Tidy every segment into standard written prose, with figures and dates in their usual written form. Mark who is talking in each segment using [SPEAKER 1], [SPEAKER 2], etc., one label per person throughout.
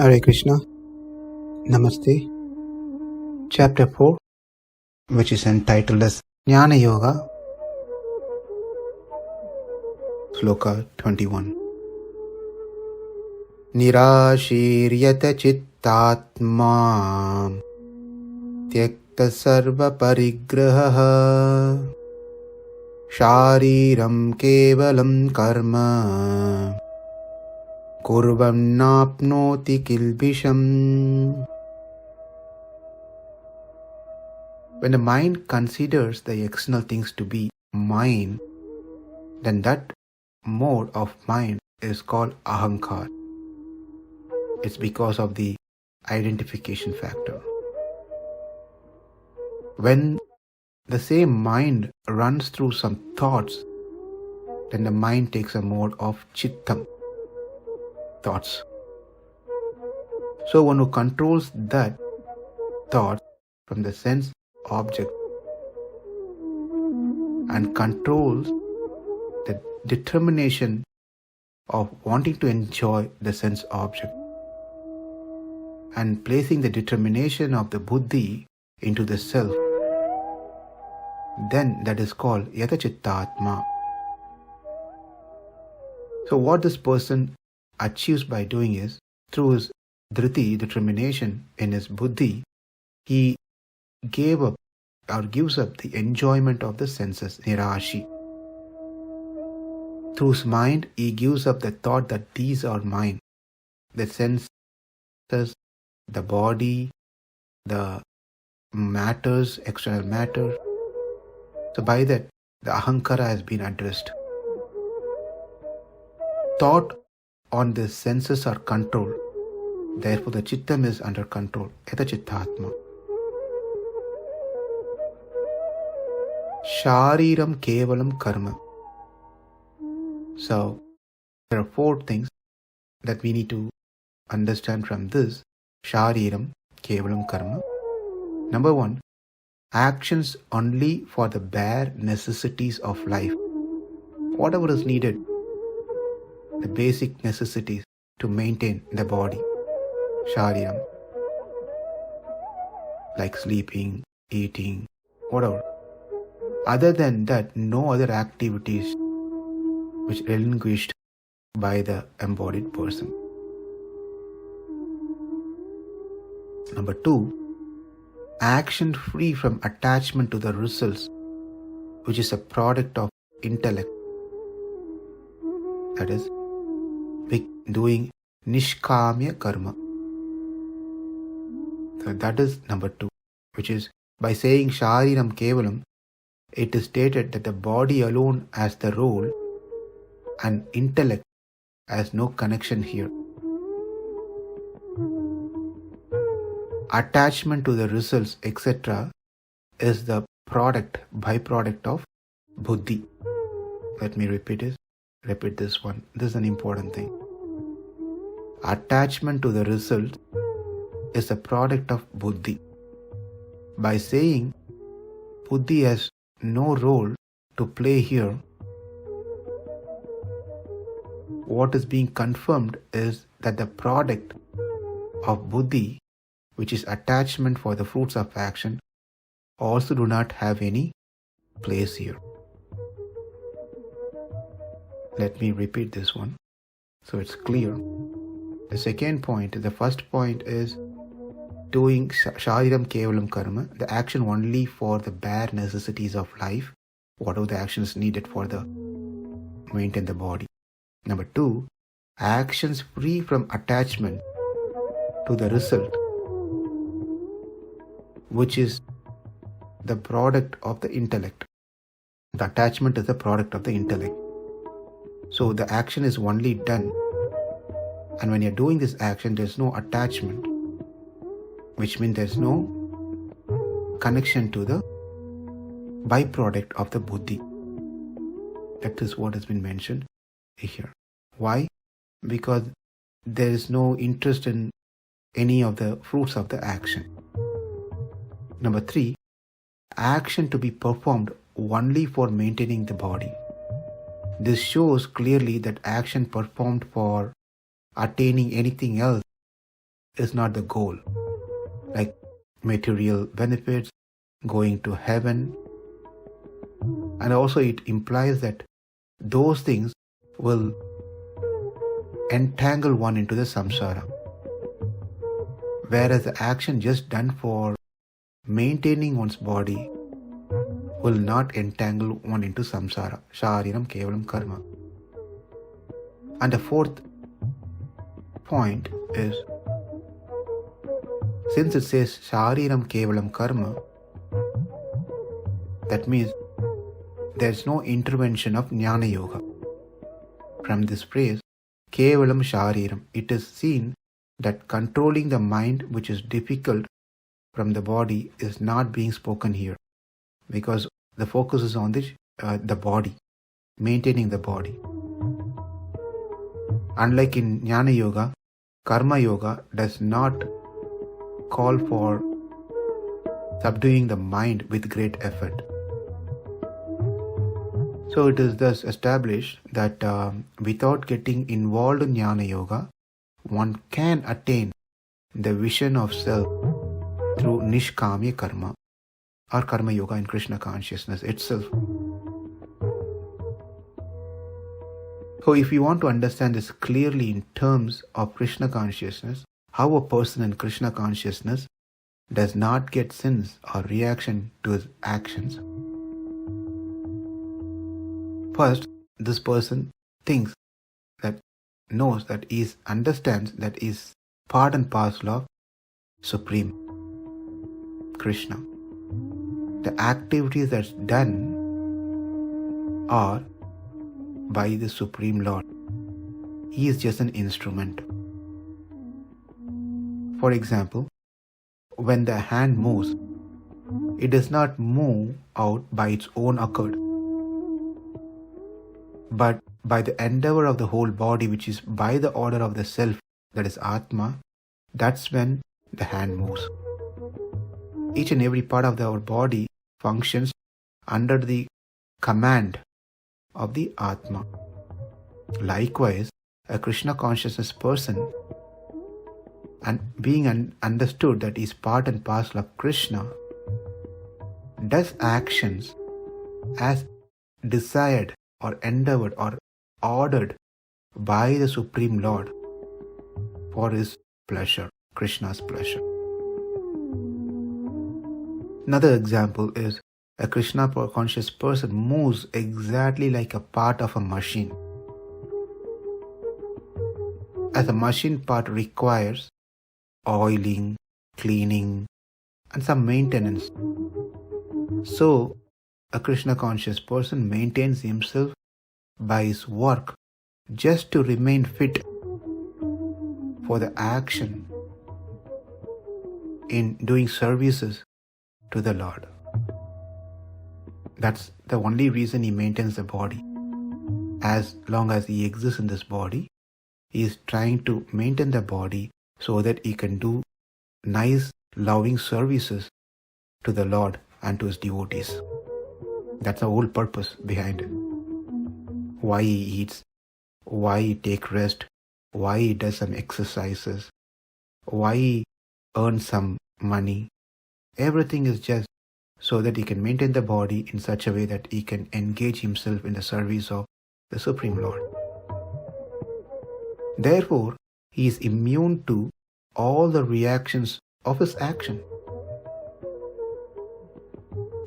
[SPEAKER 1] Hare Krishna, Namaste. Chapter 4, which is entitled as Jnana Yoga, Sloka 21. Nirāśīr yata-cittātmā tyakta-sarva-parigrahaḥ śārīraṁ kevalaṁ karma kurvan nāpnoti kilbiṣam. When the mind considers the external things to be mine, then that mode of mind is called ahankar. It's because of the identification factor. When the same mind runs through some thoughts, then the mind takes a mode of chittam, thoughts. So one who controls that thought from the sense object and controls the determination of wanting to enjoy the sense object and placing the determination of the buddhi into the self, then that is called yata-cittātmā. So what this person achieves by doing is, through his dhriti, determination in his buddhi, he gave up or gives up the enjoyment of the senses, nirāśīr. Through his mind, he gives up the thought that these are mine, the senses, the body, the matters, external matter. So by that, the ahankara has been addressed. Thought on the senses are controlled. Therefore, the chittam is under control. Yata-cittātmā. Śārīraṁ kevalaṁ karma. So, there are 4 things that we need to understand from this. Śārīraṁ kevalaṁ karma. Number 1, actions only for the bare necessities of life. Whatever is needed, the basic necessities to maintain the body, śārīraṁ, like sleeping, eating, whatever. Other than that, no other activities which are relinquished by the embodied person. Number 2, action free from attachment to the results, which is a product of intellect. That is, doing nishkamya karma. So that is number 2, which is by saying śārīraṁ kevalam, it is stated that the body alone has the role and intellect has no connection here. Attachment to the results, etc., is the byproduct of buddhi. Let me repeat this one. This is an important thing. Attachment to the result is a product of buddhi. By saying buddhi has no role to play here, what is being confirmed is that the product of buddhi, which is attachment for the fruits of action, also do not have any place here. Let me repeat this one so it's clear. The second point, the first point is doing śārīraṁ kevalam karma, the action only for the bare necessities of life, whatever the actions needed for the maintain the body. Number 2, actions free from attachment to the result, which is the product of the intellect. The attachment is the product of the intellect. So the action is only done, and when you're doing this action, there's no attachment, which means there's no connection to the byproduct of the buddhi. That is what has been mentioned here. Why? Because there is no interest in any of the fruits of the action. Number 3, action to be performed only for maintaining the body. This shows clearly that action performed for attaining anything else is not the goal, like material benefits, going to heaven. And also it implies that those things will entangle one into the samsara, whereas the action just done for maintaining one's body will not entangle one into samsara. Śārīraṁ kevalaṁ karma. And the fourth point is, since it says śārīraṁ kevalaṁ karma, that means there is no intervention of jnana yoga. From this phrase, kevalaṁ śārīraṁ, it is seen that controlling the mind, which is difficult from the body, is not being spoken here, because the focus is on the body, maintaining the body. Unlike in jnana yoga, karma yoga does not call for subduing the mind with great effort. So it is thus established that without getting involved in jnana yoga, one can attain the vision of self through nishkamya karma, or karma yoga in Krishna consciousness itself. So if you want to understand this clearly in terms of Krishna consciousness, how a person in Krishna consciousness does not get sins or reaction to his actions. First, this person thinks that, knows that he understands that he is part and parcel of Supreme Krishna. The activities that's done are by the Supreme Lord. He is just an instrument. For example, when the hand moves, it does not move out by its own accord, but by the endeavor of the whole body, which is by the order of the self, that is Atma. That's when the hand moves. Each and every part of our body functions under the command of the Atma. Likewise, a Krishna consciousness person, and being understood that he is part and parcel of Krishna, does actions as desired or endeavored or ordered by the Supreme Lord for his pleasure, Krishna's pleasure. Another example is a Krishna conscious person moves exactly like a part of a machine. As a machine part requires oiling, cleaning, and some maintenance, so a Krishna conscious person maintains himself by his work just to remain fit for the action in doing services to the Lord. That's the only reason he maintains the body. As long as he exists in this body, he is trying to maintain the body so that he can do nice, loving services to the Lord and to his devotees. That's the whole purpose behind it. Why he eats, why he takes rest, why he does some exercises, why he earns some money. Everything is just so that he can maintain the body in such a way that he can engage himself in the service of the Supreme Lord. Therefore, he is immune to all the reactions of his action.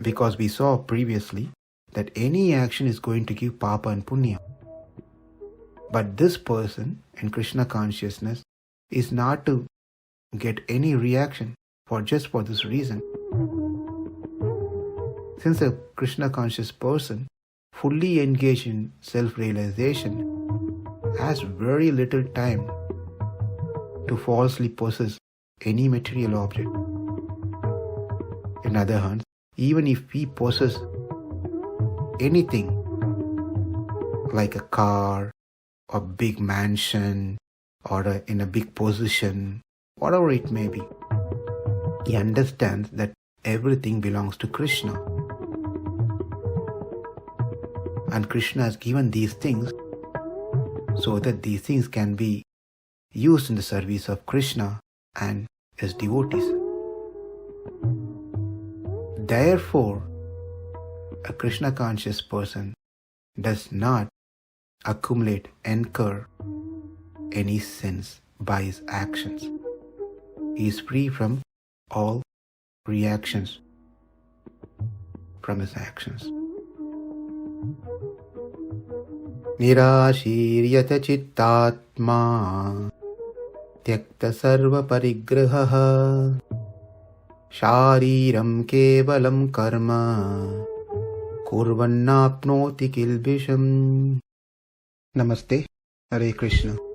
[SPEAKER 1] Because we saw previously that any action is going to give papa and punya. But this person in Krishna consciousness is not to get any reaction for this reason. Since a Krishna conscious person fully engaged in self-realization has very little time to falsely possess any material object. In other hands, even if he possesses anything like a car, a big mansion, or in a big position, whatever it may be, he understands that everything belongs to Krishna. And Krishna has given these things so that these things can be used in the service of Krishna and his devotees. Therefore, a Krishna conscious person does not incur any sins by his actions. He is free from all reactions from his actions. Nirāśīr yata-cittātmā tyakta-sarva-parigrahaḥ śārīraṁ kevalaṁ karma kurvan nāpnoti kilbiṣam. Namaste. Hare Krishna.